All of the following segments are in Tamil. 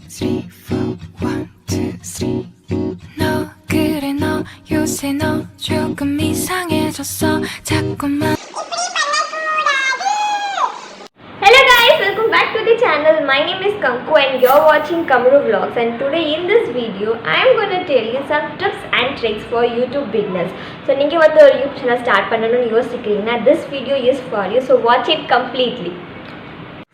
3, 4, 1, 2, 3. 너 그래 너 요새 너 조금 이상해졌어 자꾸만. Hello guys, welcome back to the channel. My name is Kanku and you're watching Kamru Vlogs, and today in this video I am going to tell you some tips and tricks for YouTube beginners. So நீங்க வந்து ஒரு YouTube channel start பண்ணனும்னு யோசிக்கிறீங்கன்னா this video is for you, so watch it completely.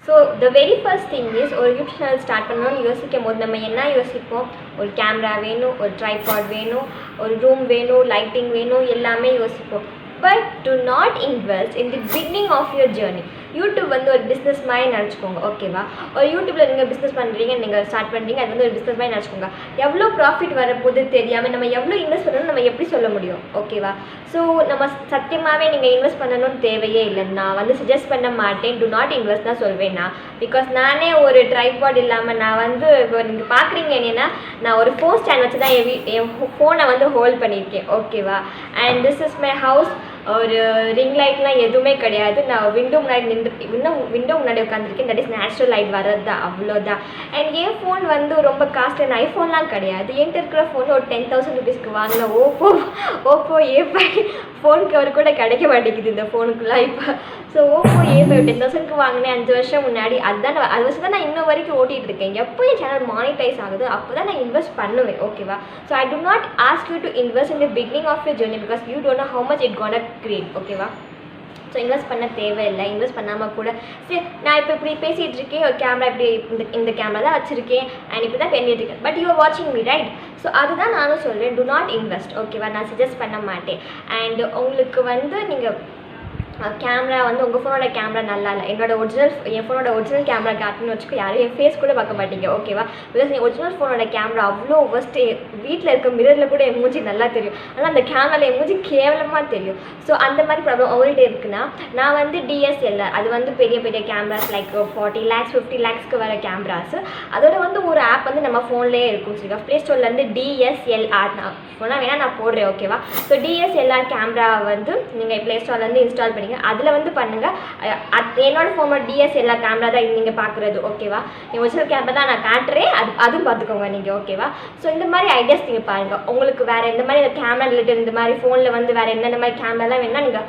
So the very first thing is ஒரு யூடியூப் சேனல் ஸ்டார்ட் பண்ணணும்னு யோசிக்கும் போது நம்ம என்ன யோசிப்போம், ஒரு கேமரா வேணும், ஒரு ட்ரைபாட் வேணும், ஒரு ரூம் வேணும், லைட்டிங் வேணும், எல்லாமே யோசிப்போம். But do not invest in the beginning of your journey. YouTube வந்து ஒரு பிஸ்னஸ் மாதிரி நினச்சிக்கோங்க, ஓகேவா? ஒரு யூடியூப்பில் நீங்கள் பிஸ்னஸ் பண்ணுறீங்க, நீங்கள் ஸ்டார்ட் பண்ணுறீங்க, அது வந்து ஒரு பிஸ்னஸ் மாதிரி நினச்சிக்கோங்க. எவ்வளோ ப்ராஃபிட் வரப்போது தெரியாமல் நம்ம எவ்வளோ இன்வெஸ்ட் பண்ணணும் நம்ம எப்படி சொல்ல முடியும், ஓகேவா? ஸோ நம்ம சத்தியமாகவே நீங்கள் இன்வெஸ்ட் பண்ணணும்னு தேவையே இல்லை. நான் வந்து சஜஸ்ட் பண்ண மாட்டேன், டு நாட் இன்வெஸ்ட் தான் சொல்வேன் நான். பிகாஸ் நானே ஒரு ட்ரைபாட் இல்லாமல் நான் வந்து இப்போ நீங்கள் பார்க்குறீங்க என்னென்னா நான் ஒரு ஃபோன் ஸ்டாண்ட் வச்சு தான் என் ஃபோனை வந்து ஹோல்ட் பண்ணியிருக்கேன், ஓகேவா? And this is my house. ஒரு ரிங் லைட்லாம் எதுவுமே கிடையாது. நான் விண்டோ முன்னாடி விண்டோ முன்னாடி உட்காந்துருக்கேன். தட் இஸ் நேச்சுரல் லைட் வர்றது தான், அவ்வளோதான். அண்ட் என் ஃபோன் வந்து ரொம்ப காஸ்ட்லியான ஐஃபோன்லாம் கிடையாது. என்கிட்ட இருக்கிற ஃபோன் ஒரு 10,000 ருபீஸ்க்கு வாங்கின ஓப்போ A5 ஃபோன் கவர் கூட கிடைக்க மாட்டேங்குது இந்த ஃபோனுக்குலாம் இப்போ. ஸோ ஓப்போ A5 10,000க்கு வாங்கினேன் 5 வருஷம் முன்னாடி. அது வச்சு தான் நான் இன்னும் வரைக்கும் ஓட்டிகிட்டு இருக்கேன். எப்போ என் சேனல் மானிட்டைஸ் ஆகுது அப்போ தான் நான் இன்வெஸ்ட் பண்ணுவேன், ஓகேவா? So I do not ask you to invest in the beginning of your journey because you don't know how much it gonna create, ஓகேவா? ஸோ இன்வெஸ்ட் பண்ண தேவையில்லை. இன்வெஸ்ட் பண்ணாமல் கூட சரி நான் இப்போ இப்படி பேசிகிட்டு இருக்கேன், ஒரு கேமரா இப்படி இந்த கேமரா தான் வச்சுருக்கேன் அண்ட் இப்படி தான் பண்ணிட்டு இருக்கேன். பட் யூ ஆர் வாட்சிங் மீ, ரைட்? ஸோ அதுதான் நானும் சொல்கிறேன், டு நாட் இன்வெஸ்ட், ஓகேவா? நான் சஜஸ்ட் பண்ண மாட்டேன். அண்ட் உங்களுக்கு வந்து நீங்கள் கேமரா வந்து உங்கள் ஃபோனோட கேமரா நல்லா இல்லை, என் ஃபோனோட ஒரிஜினல் கேமரா காட்டுன்னு வச்சுக்கோ, யாரும் என் ஃபேஸ் கூட பார்க்க மாட்டீங்க, ஓகேவா? பிகாஸ் என் ஒரிஜினல் ஃபோனோட கேமரா அவ்வளோ ஃபஸ்ட்டு வீட்டில் இருக்க மிரரில் கூட என் மூஞ்சி நல்லா தெரியும், ஆனால் அந்த கேமராவில் என் மூஞ்சி கேவலமாக தெரியும். ஸோ அந்த மாதிரி ப்ராப்ளம் அவங்கள்ட்ட இருக்குன்னா நான் வந்து DSLR, அது வந்து பெரிய பெரிய கேமராஸ் லைக் 40 lakhs 50 lakhsக்கு வர கேமராஸ். அதோட வந்து ஒரு ஆப் வந்து நம்ம ஃபோன்லேயே இருக்கும், சரிங்களா? ப்ளே ஸ்டோர்லேருந்து DSLR நான் ஃபோனாக வேணால் நான் போடுறேன், ஓகேவா? ஸோ DSLR கேமரா வந்து நீங்கள் ப்ளே ஸ்டோர்லேருந்து இன்ஸ்டால் பண்ணி அதில் வந்து பண்ணுங்கள். என்னோட ஃபோனோட DSLR கேமரா தான் நீங்கள் பார்க்குறது, ஓகேவா? என் ஒரிஜினல் கேமரா தான் நான் காட்டுறேன், அதுவும் பார்த்துக்கோங்க நீங்கள், ஓகேவா? ஸோ இந்த மாதிரி ஐடியாஸ் நீங்கள் பாருங்கள். உங்களுக்கு வேறு எந்த மாதிரி கேமரா ரிலேட்டட் இந்த மாதிரி ஃபோனில் வந்து வேறு என்னென்ன மாதிரி கேமராலாம் வேணால் நீங்கள்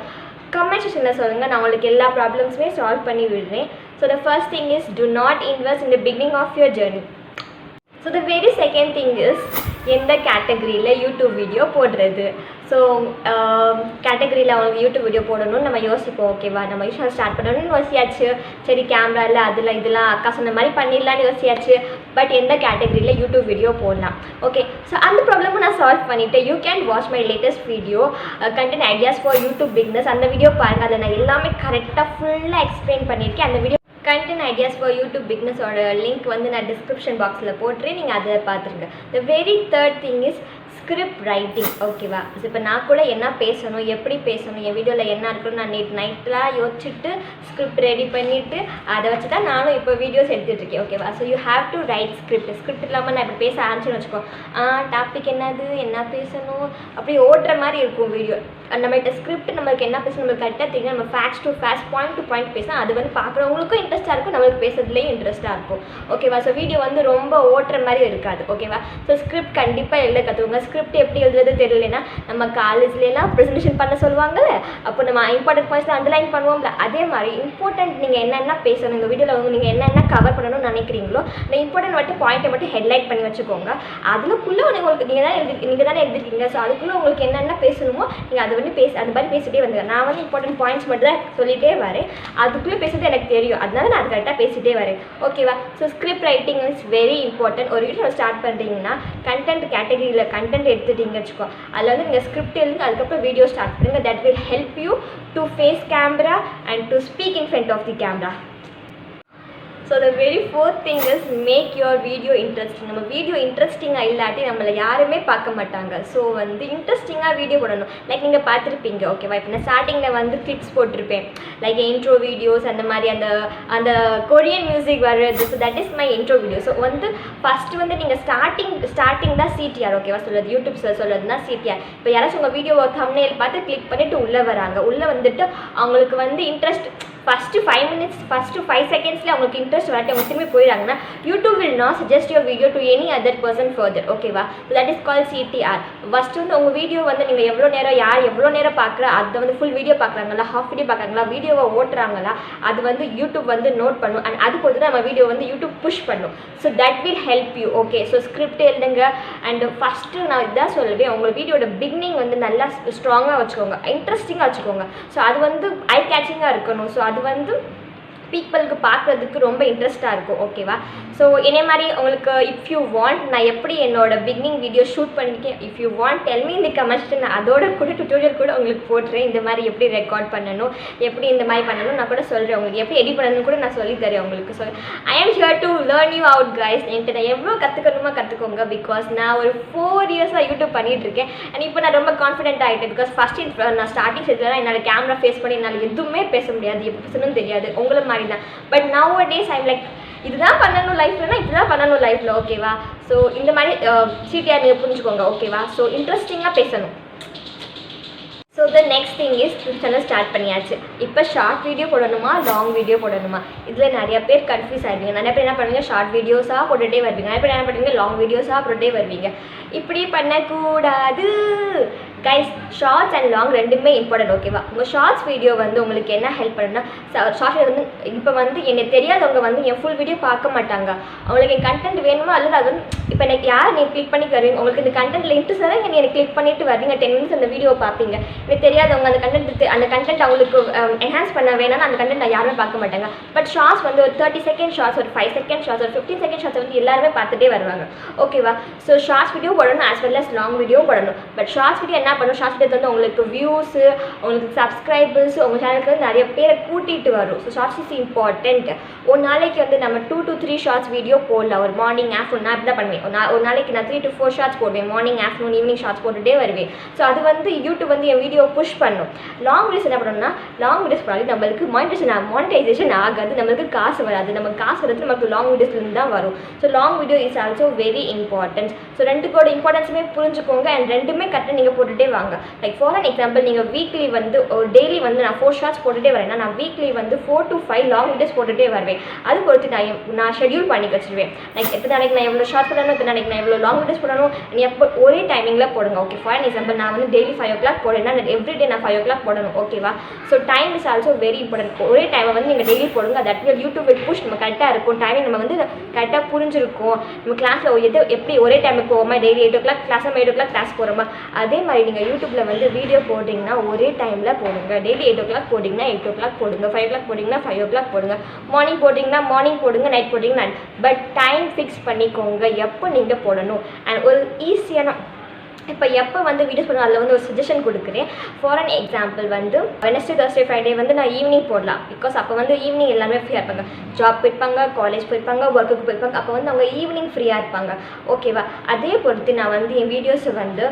கமெண்ட் செக்ஷனில் சொல்லுங்கள், நான் உங்களுக்கு எல்லா ப்ராப்ளம்ஸுமே சால்வ் பண்ணி விடுறேன். So the first thing is to not invest in the beginning of your journey. So the very second thing is எந்த கேட்டகரியில் யூடியூப் வீடியோ போடுறது. ஸோ கேட்டகரியில் அவங்களுக்கு யூடியூப் வீடியோ போடணும்னு நம்ம யோசிப்போம், ஓகேவா? நம்ம யூஸ்வல் ஸ்டார்ட் பண்ணணும்னு யோசியாச்சு, சரி கேமராவில் அதில் இதெல்லாம் அக்கா சொன்ன மாதிரி பண்ணிடலான்னு யோசியாச்சு. பட் எந்த கேட்டகரியில் யூடியூப் வீடியோ போடலாம், ஓகே? ஸோ அந்த ப்ராப்ளமும் நான் சால்வ் பண்ணிவிட்டேன். You can watch my latest video content ideas for YouTube beginners. அந்த வீடியோ பாருங்கள், அதில் நான் எல்லாமே கரெக்டாக ஃபுல்லாக எக்ஸ்பிளைன் பண்ணியிருக்கேன். அந்த video content ideas for YouTube பிகினர்ஸோட லிங்க் வந்து நான் டிஸ்கிரிப்ஷன் பாக்ஸில் போட்டுறேன், நீங்கள் அதை பார்த்துருங்க. The very third thing is script writing, ஓகேவா? இப்போ நான் கூட என்ன பேசணும், எப்படி பேசணும், என் வீடியோவில் என்ன இருக்கணும் நான் நைட்லாம் யோசிச்சுட்டு ஸ்கிரிப்ட் ரெடி பண்ணிவிட்டு அதை வச்சு தான் நானும் இப்போ வீடியோஸ் எடுத்துகிட்ருக்கேன், ஓகேவா? So you have to right script இல்லாமல் நான் இப்போ பேச ஆரம்பிச்சுன்னு வச்சுக்கோ, டாபிக் என்னது, என்ன பேசணும், அப்படி ஓட்டுற மாதிரி இருக்கும் வீடியோ. நம்மள்கிட்ட ஸ்கிரிப்ட் நம்மளுக்கு என்ன பேசணும் நம்மளுக்கு கரெக்டாக தெரியும். நம்ம facts to facts point to point பேசணும். அது வந்து பார்க்குறவங்களுக்கும் இன்ட்ரெஸ்ட்டாக இருக்கும், நம்மளுக்கு பேசுறதுலேயும் இன்ட்ரெஸ்ட்டாக இருக்கும், ஓகேவா? ஸோ வீடியோ வந்து ரொம்ப ஓட்டுற மாதிரி இருக்காது, ஓகேவா? ஸோ ஸ்கிரிப்ட் கண்டிப்பாக எழுத கற்றுக்குங்க. ஸ்கிரிப்ட் எப்படி எழுதுறது தெரியலனா நம்ம காலேஜ்லாம் ப்ரெசன்டேஷன் பண்ண சொல்லுவாங்கல்ல, அப்போ நம்ம இம்பார்ட்டன்ட் பாயிண்ட்ஸ் அண்டர்லைன் பண்ணுவோம்ல, அதே மாதிரி இம்பார்ட்டன்ட் நீங்கள் என்னென்ன பேசணும் இந்த வீடியோவில் வந்து நீங்கள் என்னென்ன கவர் பண்ணணும்னு நினைக்கிறீங்களோ அந்த இம்பார்ட்டன்ட் மட்டும் பாயிண்ட்டை மட்டும் ஹெட்லைட் பண்ணி வச்சுக்கோங்க. அதுக்குள்ளே உங்களுக்கு நீங்கள் தானே எழுதிருக்கீங்க. ஸோ அதுக்குள்ளே உங்களுக்கு என்னென்ன பேசணுமோ நீங்கள் அதை வந்து அது மாதிரி பேசிகிட்டே வந்துடுங்க. நான் வந்து இம்பார்ட்டன்ட் பாயிண்ட்ஸ் மட்டும் தான் சொல்லிகிட்டே வரேன், அதுக்குள்ளே பேசுறது எனக்கு தெரியும், அதனால நான் அது கரெக்டாக பேசிகிட்டே வரேன், ஓகேவா? So script writing is very important. ஒரு வீடியோ ஸ்டார்ட் பண்ணுறீங்கன்னா கண்டென்ட் கேட்டகரியில் கண்டென்ட் எடுத்துட்டீங்க வச்சுக்கோ, அதில் வந்து நீங்கள் ஸ்கிரிப்ட் எழுதுங்க, அதுக்கப்புறம் வீடியோ ஸ்டார்ட் பண்ணுங்கள். That will help you to face camera and to speak in front of the camera. So the very fourth thing is make your video interesting. நம்ம வீடியோ இன்ட்ரெஸ்டிங்காக இல்லாட்டி நம்மளை யாருமே பார்க்க மாட்டாங்க. ஸோ வந்து இன்ட்ரெஸ்டிங்காக வீடியோ போடணும். லைக் நீங்கள் பார்த்துருப்பீங்க, ஓகேவா? இப்போ நான் ஸ்டார்டிங்கில் வந்து கிளிப்ஸ் போட்டிருப்பேன், லைக் இன்ட்ரோ வீடியோஸ் அந்த மாதிரி அந்த கொரியன் மியூசிக் வர்றது. So that is my intro video. So வந்து ஃபஸ்ட்டு வந்து நீங்கள் ஸ்டார்டிங் தான் CTR, ஓகேவா? சொல்கிறது யூடியூப் சொல்கிறதுனா CTR. இப்போ யாராச்சும் உங்கள் வீடியோ தம்ப்நெயில் பார்த்து கிளிக் பண்ணிவிட்டு உள்ளே வராங்க, உள்ளே வந்துட்டு அவங்களுக்கு வந்து இன்ட்ரெஸ்ட் ஃபஸ்ட்டு 5 minutes ஃபஸ்ட்டு 5 secondsல அவங்களுக்கு இன்ட்ரெஸ்ட் வரட்டி அவங்க திரும்பி போயிடாங்கன்னா YouTube will not suggest your video to any other person further. ஓகேவா? That is call CTR. First வந்து உங்கள் வீடியோ வந்து நீங்கள் எவ்வளோ நேரம் யார் எவ்வளோ நேரம் பார்க்குறா அதை வந்து ஃபுல் வீடியோ பார்க்குறாங்களா ஹாஃப் வீடியோ பார்க்குறாங்களா வீடியோவை ஓட்டுறாங்களா அது வந்து யூடியூப் வந்து நோட் பண்ணும். அண்ட் அது பொறுத்து நம்ம வீடியோ வந்து யூடியூப் புஷ் பண்ணும். So that will help you. Okay, so script எழுதுங்க. அண்ட் ஃபஸ்ட்டு நான் இதான் சொல்லுவேன், உங்கள் வீடியோட பிகினிங் வந்து நல்லா ஸ்ட்ராங்காக வச்சுக்கோங்க, இன்ட்ரெஸ்டிங்காக வச்சுக்கோங்க. ஸோ அது வந்து ஐ கேச்சிங்காக இருக்கணும். ஸோ அது வந்து பீப்புளுக்கு பார்க்குறதுக்கு ரொம்ப இன்ட்ரெஸ்ட்டாக இருக்கும். ஓகேவா? ஸோ இதே மாதிரி உங்களுக்கு இஃப் யூ வாண்ட் நான் எப்படி என்னோட பிகினிங் வீடியோ ஷூட் பண்ணியிருக்கேன், if you want tell me இந்த கமெண்ட்ஸ், நான் அதோட கூட டுட்டோரியல் கூட உங்களுக்கு போட்டுறேன். இந்த மாதிரி எப்படி ரெக்கார்ட் பண்ணணும், எப்படி இந்த மாதிரி பண்ணணும் நான் கூட சொல்கிறேன். உங்களுக்கு எப்படி எடிட் பண்ணணும்னு கூட நான் சொல்லி தரேன் உங்களுக்கு. ஸோ ஐ ஆம் here to learn you out guys. என்கிட்ட நான் எவ்வளோ கற்றுக்கணுமா கற்றுக்கோங்க. பிகாஸ் நான் ஒரு 4 yearsாக யூடியூப் பண்ணிகிட்டு இருக்கேன். அண்ட் இப்போ நான் ரொம்ப கான்ஃபிடென்ட் ஆகிட்டேன். பிகாஸ் ஃபஸ்ட்டு நான் ஸ்டார்டிங் ஸ்டேஜில் என்னால் கேமரா ஃபேஸ் பண்ணி என்னால் எதுவுமே பேச முடியாது, எப்படி பேசணும்னு தெரியாது, உங்களை மாதிரி தான். But now a days I'm like இதுதான் பண்ணணும் லைஃப்லனா இப்படி தான் பண்ணணும் லைஃப்பில். ஓகேவா? ஸோ இந்த மாதிரி CTR நீங்கள் புரிஞ்சுக்கோங்க. ஓகேவா? ஸோ இன்ட்ரெஸ்டிங்காக பேசணும். So the next thing is channel start பண்ணியாச்சு. இப்போ ஷார்ட் வீடியோ போடணுமா லாங் வீடியோ போடணுமா, இதில் நிறைய பேர் கன்ஃபியூஸ் ஆகிடுவீங்க. நிறைய பேர் என்ன பண்ணுவீங்க, ஷார்ட் வீடியோஸாக போட்டுகிட்டே வருவீங்க. நிறைய பேர் என்ன பண்ணுவீங்க, லாங் வீடியோஸாக போட்டுகிட்டே வருவீங்க. இப்படி பண்ணக்கூடாது கைஸ். ஷார்ட்ஸ் அண்ட் லாங் ரெண்டுமே இம்பார்ட்டன்ட். ஓகேவா? உங்கள் ஷார்ட்ஸ் வீடியோ வந்து உங்களுக்கு என்ன ஹெல்ப் பண்ணுன்னா, ஷார்ட் வீடியோ வந்து இப்போ வந்து என்னை தெரியாதவங்க வந்து என் ஃபுல் வீடியோ பார்க்க மாட்டாங்க. அவங்களுக்கு என் கண்டென்ட் வேணுமோ அல்லது அது வந்து இப்போ எனக்கு யார் நீங்கள் கிளிக் பண்ணி வருவீங்க, உங்களுக்கு இந்த கண்டென்ட்டில் இன்ட்ரெஸ்ட் வர நீங்கள் கிளிக் பண்ணிட்டு வருவீங்க, 10 minutes அந்த வீடியோ பார்ப்பீங்க. எனக்கு தெரியாதவங்க அந்த கண்டென்ட் அவங்களுக்கு என்ஹான்ஸ் பண்ண வேணாம்னு அந்த கண்டென்ட் நான் யாருமே பார்க்க மாட்டாங்க. பட் ஷார்ட்ஸ் வந்து ஒரு 30 செகண்ட் ஷார்ட்ஸ், ஒரு 5 செகண்ட் ஷார்ட்ஸ், ஒரு 15 செகண்ட் ஷார்ட்ஸ் வந்து எல்லாருமே பார்த்துட்டே வருவாங்க. ஓகேவா? ஸோ ஷார்ட்ஸ் வீடியோ போடணும் as well as long video போடணும். பட் ஷார்ட்ஸ் வீடியோ என்ன பண்ணணும், ஷார்ட்ஸ் வீடியோ வந்து உங்களுக்கு வியூஸு, உங்களுக்கு சப்ஸ்கிரைபர்ஸ், உங்கள் சேனலுக்கு வந்து நிறைய பேரை கூட்டிகிட்டு வரும். So shorts is important. ஒரு நாளைக்கு வந்து நம்ம 2 to 3 ஷார்ட்ஸ் வீடியோ போடலாம். ஒரு மார்னிங் ஆஃப்டர்நூன் நான் இப்படி தான் பண்ணுவேன். ஒரு நாளைக்கு நான் 3 to 4 ஷார்ட்ஸ் போடுவேன். மார்னிங் ஆஃப்டர்நூன் ஈவினிங் ஷார்ட்ஸ் போட்டுகிட்டே வருவேன். ஸோ அது வந்து யூடியூப் வந்து என் வீடியோ புஷ் பண்ணும். லாங் வீடியோஸ் என்ன பண்ணணும்னா, லாங் வீடியோஸ் பண்ணாலும் நம்மளுக்கு மானிட்டைசேஷன் ஆகாது, நம்மளுக்கு காசு வராது. நம்ம காசு வரது நமக்கு லாங் வீடியோஸ்லேருந்து தான் வரும். So long video is also very important. So ரெண்டுக்கோட இம்பார்ட்டன்ஸுமே புரிஞ்சுக்கோங்க. அண்ட் ரெண்டுமே கரெக்டாக நீங்கள் போட்டுகிட்டே வாங்க. லைக் ஃபார் அன் எக்ஸாம்பிள், நீங்கள் வீக்லி வந்து ஒரு டெய்லி வந்து நான் 4 ஷார்ட்ஸ் போட்டுகிட்டே வரேன்னா, நான் வீக்லி வந்து 4 to 5 லாங் வீடியோஸ் போட்டுகிட்டே வருவேன். அது பொறுத்து நான் ஷெட்யூல் பண்ணி வச்சுருவேன். லைக் எத்தனை நாளைக்கு நான் எவ்வளோ ஷார்ட்ஸ் போடணும், எத்தனை நாளைக்கு நான் எவ்வளோ லாங் வீடியோஸ் போடணும், நீ எப்போ ஒரே டைமிங்கில் போடுங்க. ஓகே, ஃபார் அன் எக்ஸாம்பிள் நான் வந்து டெய்லி 5 o'clock போடுறேன்னா எவ்ரிடே நான் 5 o'clock போடணும். ஓகேவா? So time is also very important. ஒரே டைமை வந்து நீங்கள் டெய்லி போடுங்க. தட் வில் யூடியூப் புஷ் நம்ம கரெக்டாக இருக்கும். டைமிங் நம்ம வந்து கரெக்டாக புரிஞ்சிருக்கும். நம்ம கிளாஸில் எப்படி ஒரே டைமுக்கு போவோமா, டெய்லி 8 o'clock கிளாஸ், நம்ம 8 o'clock கிளாஸ் போகிறோமா, அதே மாதிரி நீங்கள் யூடியூப்பில் வந்து வீடியோ போட்டிங்கன்னா ஒரே டைமில் போடுங்க. டெய்லி 8 o'clock போட்டிங்கன்னா 8 o'clock போடுங்க, 5 o'clock போட்டிங்கன்னா 5 o'clock போடுங்க, மார்னிங் போட்டிங்கன்னா மார்னிங் போடுங்க, நைட் போட்டிங்கன்னா நைட். பட் டைம் ஃபிக்ஸ் பண்ணிக்கோங்க எப்போ நீங்கள் போடணும். அண்ட் ஒரு ஈஸியான இப்போ எப்போ வந்து வீடியோஸ் பண்ணணும் அதில் வந்து ஒரு சஜஷன் கொடுக்குறேன். ஃபார் அன் எக்ஸாம்பிள் வந்து வெனஸ்டே, தர்ஸ்டே, ஃப்ரைடே வந்து நான் ஈவினிங் போடலாம். பிகாஸ் அப்போ வந்து ஈவினிங் எல்லாமே ஃப்ரீயாக இருப்பாங்க. ஜாப் போயிருப்பாங்க, காலேஜ் போயிருப்பாங்க, ஒர்க்குக்கு போயிருப்பாங்க. அப்போ வந்து அவங்க ஈவினிங் ஃப்ரீயாக இருப்பாங்க. ஓகேவா? அதே பொறுத்து நான் வந்து என் வீடியோஸை வந்து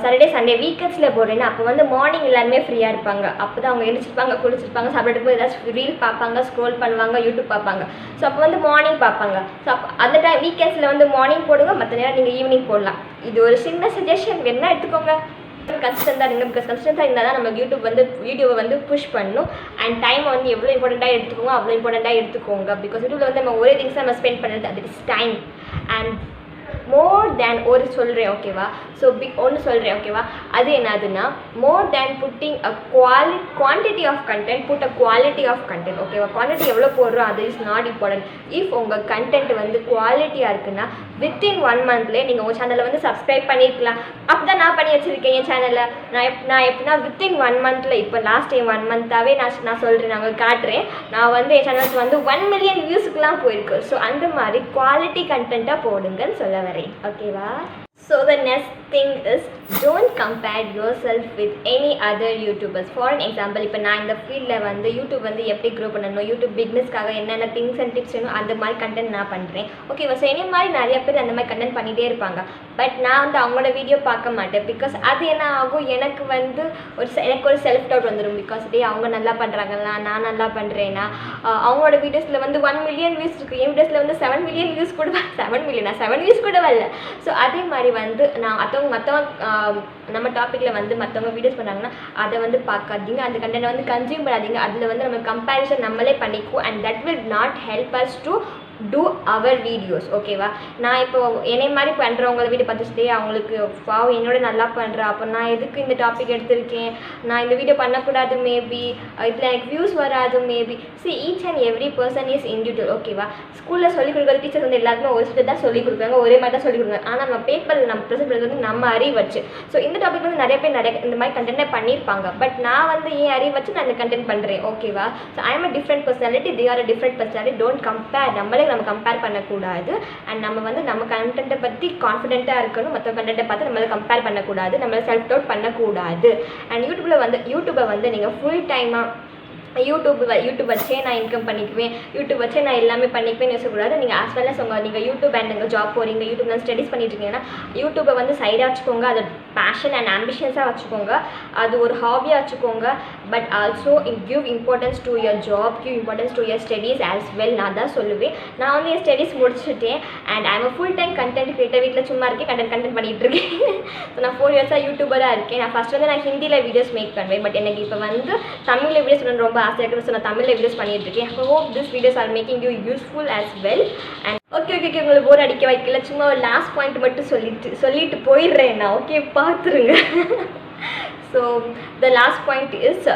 சாட்டர்டே, சண்டே, வீக்கெண்ட்ஸில் போடுறேன்னா அப்போ வந்து மார்னிங் எல்லாருமே ஃப்ரீயாக இருப்பாங்க. அப்போ தான் அவங்க எழுந்திருப்பாங்க, குளிச்சிருப்பாங்க, சாப்பிட்டு போய் ஏதாச்சும் ரீல் பார்ப்பாங்க, ஸ்க்ரோல் பண்ணுவாங்க, யூடியூப் பார்ப்பாங்க. ஸோ அப்போ வந்து மார்னிங் பார்ப்பாங்க. ஸோ அப்போ அந்த டைம் வீக்கெண்ட்ஸில் வந்து மார்னிங் போடுங்க, மற்ற நேரம் நீங்கள் ஈவினிங் போடலாம். இது ஒரு சின்ன சஜஷன், வேணா எடுத்துக்கோங்க. கன்சிஸ்டன்ட்டாக இருங்க. பிகாஸ் கன்சிஸ்டன்ட்டாக இருந்தால் தான் நம்ம யூடியூப் வந்து வீடியோவை வந்து புஷ் பண்ணணும். அண்ட் டைமை வந்து எவ்வளோ இம்பார்ட்டண்ட்டாக எடுத்துக்கோங்க அவ்வளோ இம்பார்ட்டண்ட்டாக எடுத்துக்கோங்க. பிகாஸ் யூடியூப்பில் வந்து நம்ம ஒரே திங்ஸ் நம்ம ஸ்பெண்ட் பண்ணுறது, அது is time. And more than ஒரு சொல்கிறேன். ஓகேவா? ஸோ ஒன்று சொல்கிறேன். ஓகேவா? அது என்னதுன்னா, more than putting a quantity of content, put a quality of content. ஓகேவா? குவான்டிட்டி எவ்வளோ போடுறோம் அது இஸ் நாட் இம்பார்ட்டன்ட். இஃப் உங்கள் கண்டென்ட் வந்து குவாலிட்டியாக இருக்குன்னா வித்தின் 1 monthலேயே நீங்கள் உங்கள் சேனலை வந்து சப்ஸ்கிரைப் பண்ணியிருக்கலாம். அப்போ தான் நான் பண்ணி வச்சுருக்கேன் என் சேனலில். நான் எப்படின்னா வித்தின் 1 monthல, இப்போ லாஸ்ட் டைம் 1 month-ஆகவே நான் சொல்கிறேன், நான் உங்களுக்கு காட்டுறேன். நான் வந்து என் சேனலுக்கு வந்து 1 million வியூஸுக்குலாம் போயிருக்கு. ஸோ அந்த மாதிரி குவாலிட்டி கண்டென்ட்டாக போடுங்கன்னு சொல்ல வரேன். ஓகேவா? So the next thing is, don't compare yourself with any other YouTubers. For an example, இப்போ நான் இந்த ஃபீல்டில் வந்து யூடியூப் வந்து எப்படி க்ரோ பண்ணணும், யூடியூப் பிக்னஸ்க்காக என்னென்ன திங்ஸ் அண்ட் டிப்ஸ் வேணும், அந்த மாதிரி கண்டென்ட் நான் பண்ணுறேன். ஓகேவா? ஸோ என்ன மாதிரி நிறைய பேர் அந்த மாதிரி கண்டென்ட் பண்ணிகிட்டே இருப்பாங்க. பட் நான் வந்து அவங்களோட வீடியோ பார்க்க மாட்டேன். பிகாஸ் அது என்ன ஆகும், எனக்கு வந்து எனக்கு ஒரு செல்ஃப் டவுட் வந்துடும். பிகாஸ் அவங்க நல்லா பண்ணுறாங்களா, நான் நல்லா பண்ணுறேன்னா. அவங்களோட வீடியோஸில் வந்து 1 million வியூஸ் இருக்குது, என் வீடியோஸில் வந்து 7 million வியூஸ் கூட 7 million 7 வியூஸ் கூட வரல. ஸோ அதே மாதிரி வந்து நான் நம்ம டாப்பிக்கில் வந்து மற்றவங்க வீடியோஸ் பண்ணாங்கன்னா அதை வந்து பார்க்காதீங்க, அந்த கண்டென்ட் வந்து கன்சியூம் பண்ணாதீங்க. அதில் வந்து நம்ம கம்பேரிசன் நம்மளே பண்ணிக்குவோம். And that will not help us to do our videos. ஓகேவா? நான் இப்போ என்னை மாதிரி பண்ணுறவங்கள வீடியோ பார்த்துட்டே அவங்களுக்கு என்னோட நல்லா பண்ணுறா, அப்போ நான் எதுக்கு இந்த டாபிக் எடுத்திருக்கேன், நான் இந்த வீடியோ பண்ணக்கூடாது, மேபி இதில் எனக்கு வியூஸ் வராது, maybe each and every person is individual. ஓகேவா? ஸ்கூலில் சொல்லிக் கொடுக்குற டீச்சர்ஸ் வந்து எல்லாருமே ஒரு சில தான் சொல்லிக் கொடுக்குறாங்க, ஒரே மாதிரி தான் சொல்லிக் கொடுக்குறாங்க. ஆனால் நம்ம பேப்பரில் நம்ம ப்ரெசென்ட் பண்ணுறது வந்து நம்ம அறிவு வச்சு. ஸோ இந்த டாபிக் வந்து நிறைய பேர் இந்த மாதிரி கண்டென்ட்டை பண்ணியிருப்பாங்க. பட் நான் வந்து ஏன் அறிவு வச்சு நான் இந்த கண்டென்ட் பண்ணுறேன். ஓகேவா? So I am a different personality, they are a different personality. Don't compare. நம்ம கம்பேர் பண்ணக்கூடாது. அண்ட் நம்ம வந்து நம்ம கண்டென்ட்டை பற்றி கான்ஃபிடென்ட்டாக இருக்கணும். மற்ற கண்டென்ட்டை பார்த்து நம்மளை கம்பேர் பண்ணக்கூடாது, நம்மளை செல்ஃப் டவுட் பண்ணக்கூடாது. அண்ட் யூடியூப்பை வந்து நீங்கள் ஃபுல் டைமாக யூடியூப் வச்சே நான் இன்கம் பண்ணிக்குவேன், யூடியூப் வச்சே நான் எல்லாமே பண்ணிக்குவேன் யோசிக்கக்கூடாது. நீங்கள் ஆஸ் வெல் அஸ் நீங்கள் யூடியூப் அண்ட் நீங்கள் ஜாப் போகிறீங்க, யூடியூப்ல ஸ்டடீஸ் பண்ணிட்டு இருக்கீங்கன்னா யூடியூப்பை வந்து சைடாக வச்சுக்கோங்க. அது பேஷன் அண்ட் ஆம்பிஷன்ஸாக வச்சுக்கோங்க, அது ஒரு ஹாபியாக வச்சுக்கோங்க. But also give importance to your job, give importance to your studies as well. நான் தான் சொல்லுவேன். நான் வந்து என் ஸ்டடீஸ் முடிச்சுட்டேன் and I am full time content creator. வீட்டில் சும்மா இருக்கேன், கண்டென்ட் பண்ணிகிட்டு இருக்கேன். ஸோ நான் 4 இயர்ஸாக யூடியூபராக இருக்கேன். நான் ஃபஸ்ட் வந்து நான் ஹிந்தியில் வீடியோஸ் மேக் பண்ணுவேன். பட் எனக்கு இப்போ வந்து தமிழில் வீடியோஸ் பண்ண ரொம்ப ஆசை இருக்குது. ஸோ நான் தமிழில் வீடியோஸ் பண்ணிட்டு இருக்கேன். I hope this videos are making you useful as well. And okay உங்களுக்கு போர் அடிக்க வைக்கல, சும்மா ஒரு லாஸ்ட் பாயிண்ட் மட்டும் சொல்லிட்டு போயிடுறேன் நான். ஓகே, பார்த்துருங்க. So the last point is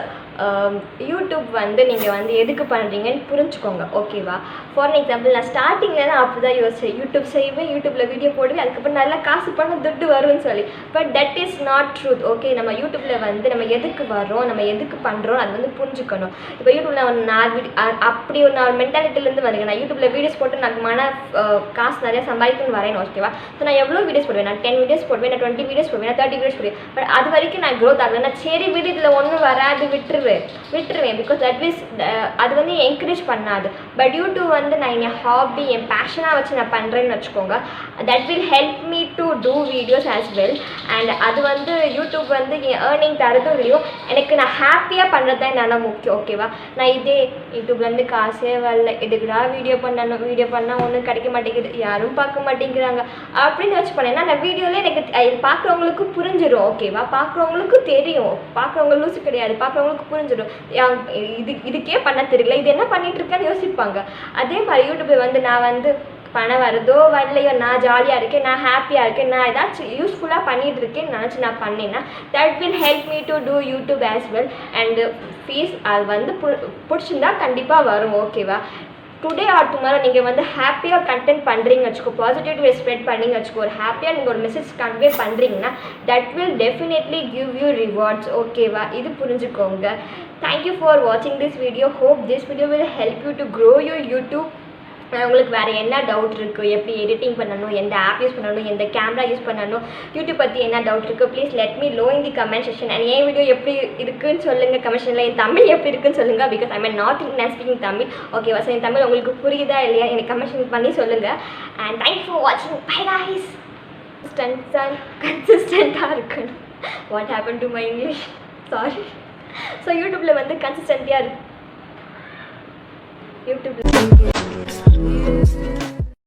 YouTube வந்து நீங்கள் வந்து எதுக்கு பண்ணுறீங்கன்னு புரிஞ்சுக்கோங்க. ஓகேவா? ஃபார் எக்ஸாம்பிள் நான் ஸ்டார்டிங்கில் தான் அப்படி தான் யோசிச்சேன், யூடியூப் செய்வேன், யூடியூப்பில் வீடியோ போடுவேன், அதுக்கப்புறம் நல்லா காசு பண்ண துட்டு வரும்னு சொல்லி. But that is not truth. Okay, நம்ம யூடியூப்பில் வந்து நம்ம எதுக்கு வரோம், நம்ம எதுக்கு பண்ணுறோம், அது வந்து புரிஞ்சுக்கணும். இப்போ யூடியூப்பில் நான் அப்படி ஒரு நான் மென்டாலிட்டிலேருந்து வருங்க. நான் யூடியூப்பில் வீடியோஸ் போட்டு நான் காசு நிறையா சம்பாதிக்கணும்னு வரேன். ஓகேவா? ஸோ நான் எவ்வளோ வீடியோஸ் போடுவேன், நான் 10 வீடியோஸ் போடுவேன், நான் 20 வீடியோஸ் போடுவேன், நான் 30 வீடியோஸ் போடுவேன். பட் அது வரைக்கும் நான் க்ரோத் ஆகலை. நான் சரி வீடியோ இதில் ஒன்றும் வராது விட்டுருவேன். பிகாஸ் தட் மீன்ஸ் அது வந்து என்கரேஜ் பண்ணாது. பட் யூடியூப் வந்து நான் என் ஹாபி, என் பேஷனாக வச்சு நான் பண்ணுறேன்னு வச்சுக்கோங்க. That will help me to do videos as well. And அது வந்து யூடியூப் வந்து என் ஏர்னிங் தரதும் இல்லையோ, எனக்கு நான் ஹாப்பியாக பண்ணுறது தான் என்னென்ன முக்கியம். ஓகேவா? நான் இதே யூடியூப்லேருந்து காசே வரல, இதுக்குடா வீடியோ பண்ணால் ஒன்றும் கிடைக்க மாட்டேங்குது, யாரும் பார்க்க மாட்டேங்கிறாங்க அப்படின்னு வச்சு பண்ணேன்னா நான் வீடியோவில் எனக்கு பார்க்குறவங்களுக்கு புரிஞ்சிடும். ஓகேவா? பார்க்குறவங்களுக்கு தெரியும், பார்க்குறவங்க லூசு கிடையாது, பார்க்குறவங்களுக்கு புரிஞ்சிடும். இதுக்கே பண்ண தெரியல, இது என்ன பண்ணிட்டு இருக்கேன்னு யோசிப்பாங்க. அதே மாதிரி யூடியூப்பில் வந்து நான் வந்து பணம் வருதோ வரலையோ, நான் ஜாலியாக இருக்கேன், நான் ஹாப்பியாக இருக்கேன், நான் ஏதாச்சும் யூஸ்ஃபுல்லாக பண்ணிகிட்டு இருக்கேன்னு நினச்சி நான் பண்ணேன்னா that will help me to do YouTube as well. And ஃபீஸ் அது வந்து பிடிச்சிருந்தா கண்டிப்பாக வரும். ஓகேவா? டுடே ஆர் டுமாரோ நீங்கள் வந்து ஹாப்பியாக கண்டென்ட் பண்ணுறீங்க வச்சுக்கோ, பாசிட்டிவிட்டி ஸ்ப்ரெட் பண்ணிங்க வச்சுக்கோ, ஒரு ஹாப்பியாக நீங்கள் ஒரு மெசேஜ் கன்வே பண்ணுறீங்கன்னா that will definitely give you rewards. ஓகேவா? இது புரிஞ்சுக்கோங்க. தேங்க்யூ ஃபார் வாட்சிங் this video. Hope this video will help you to grow your YouTube. உங்களுக்கு வேறு என்ன டவுட் இருக்குது, எப்படி எடிட்டிங் பண்ணணும், எந்த ஆப் யூஸ் பண்ணணும், எந்த கேமரா யூஸ் பண்ணணும், யூடியூப் பற்றி என்ன டவுட் இருக்குது, please let me know in the comment section. And என் வீடியோ எப்படி இருக்குன்னு சொல்லுங்கள் கமெண்ட் செக்ஷனில். என் தமிழ் எப்படி இருக்குன்னு சொல்லுங்கள். Because I mean not in speaking Tamil. ஓகேவா? ஸோ என் தமிழ் உங்களுக்கு புரியுதா இல்லையா எனக்கு கமெண்ட் செக்ஷன் பண்ணி சொல்லுங்கள். அண்ட் தேங்க்ஸ் ஃபார் வாட்சிங். Bye guys. கன்சிஸ்டண்ட்டாக இருக்கணும். What happen to my English, sorry. So யூடியூப்பில் வந்து கன்சிஸ்டன்ட்டியாக இருக்கு. யூடியூப்ல